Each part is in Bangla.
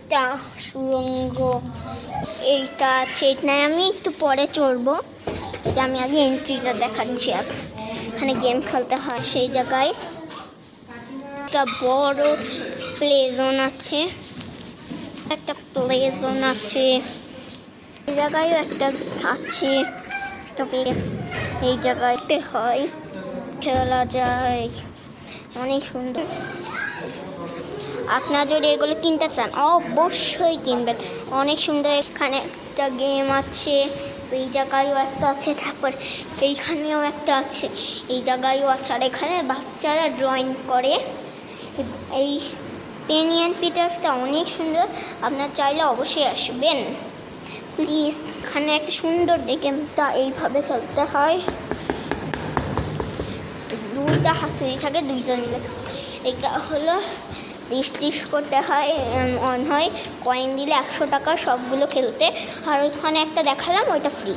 একটা সুড়ঙ্গ এইটা আছে, এটা আমি একটু পরে চড়বো। যে আমি আগে এন্ট্রিটা দেখাচ্ছি। এখানে গেম খেলতে হয়। সেই জায়গায় একটা বড় প্লে জোন আছে, এই জায়গায়ও একটা আছে। তবে এই জায়গাতে হয় খেলা যায়, অনেক সুন্দর। আপনারা যদি এগুলো কিনতে চান অবশ্যই কিনবেন, অনেক সুন্দর। এখানে একটা গেম আছে, এই জায়গায়ও একটা আছে, তারপর এইখানেও একটা আছে, এই জায়গায়ও আছে। আর এখানে বাচ্চারা ড্রয়িং করে। এই পেনি অ্যান্ড পিটার্সটা অনেক সুন্দর, আপনার চাইলে অবশ্যই আসবেন প্লিজ। এখানে একটা সুন্দর গেমটা এইভাবে খেলতে হয়, দুইটা হাতুড়ি থাকে, দুইজন মিলে। এটা হলো টিস করতে হয়, অন হয়, কয়েন দিলে 100 টাকা সবগুলো খেলতে। আর ওইখানে একটা দেখালাম, ওইটা ফ্রি,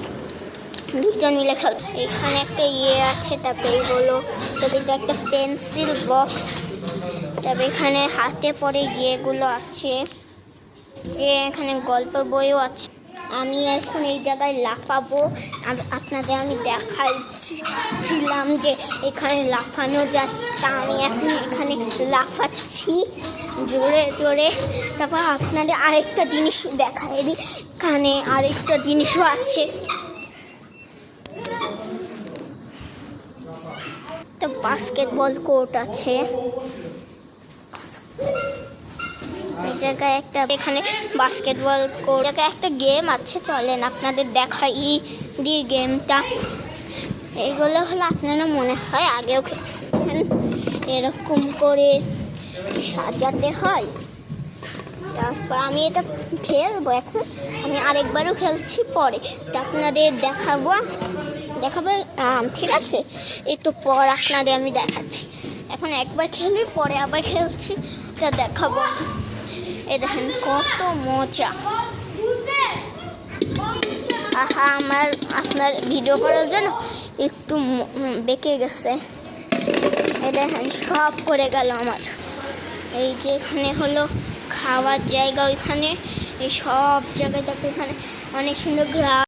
দুইজন মিলে খেল। এখানে একটা আছে, তারপরে এইগুলো, তবে এটা একটা পেন্সিল বক্স। তবে এখানে হাতে পরে ইয়েগুলো আছে, যে এখানে গল্পের বইও আছে। আমি এখন এই জায়গায় লাফাবো, আপনাদের আমি দেখাচ্ছিলাম যে এখানে লাফানো যায়। তা আমি এখন এখানে লাফাচ্ছি জোরে জোরে। তারপর আপনাদের আরেকটা জিনিস দেখাই দিই, এখানে আরেকটা জিনিসও আছে, একটা বাস্কেটবল কোর্ট আছে। এই জায়গায় একটা, এখানে বাস্কেটবল কোর্ট, জায়গায় একটা গেম আছে, চলেন আপনাদের দেখাই দিয়ে গেমটা। এইগুলো হলো আপনারা মনে হয় আগেও খেলছেন, এরকম করে সাজাতে হয়। তারপর আমি এটা খেলবো এখন, আমি আরেকবারও খেলছি, পরে আপনাদের দেখাবো, ঠিক আছে? একটু পর আপনাদের আমি দেখাচ্ছি। এখন একবার খেলি, পরে আবার খেলছি, এটা দেখাবো। এই দেখেন কত মজা। আপনার ভিডিও করার জন্য একটু বেঁকে গেছে, এই দেখেন সব করে গেল আমার। এই যে এখানে হলো খাওয়ার জায়গা, ওইখানে এই সব জায়গায়, তারপরে এখানে অনেক সুন্দর গ্রাস।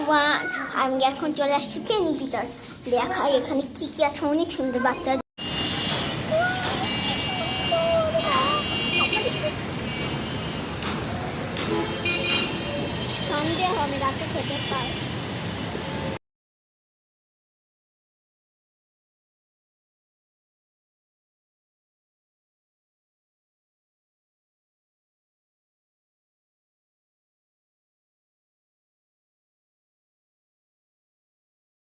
ওয়ান, আমি এখন চলে আসছি পেনি পিটার্স। দেখাই এখানে কি কি আছে, অনেক সুন্দর বাচ্চা। সন্দেহ আমি রাতে খেতে পাই।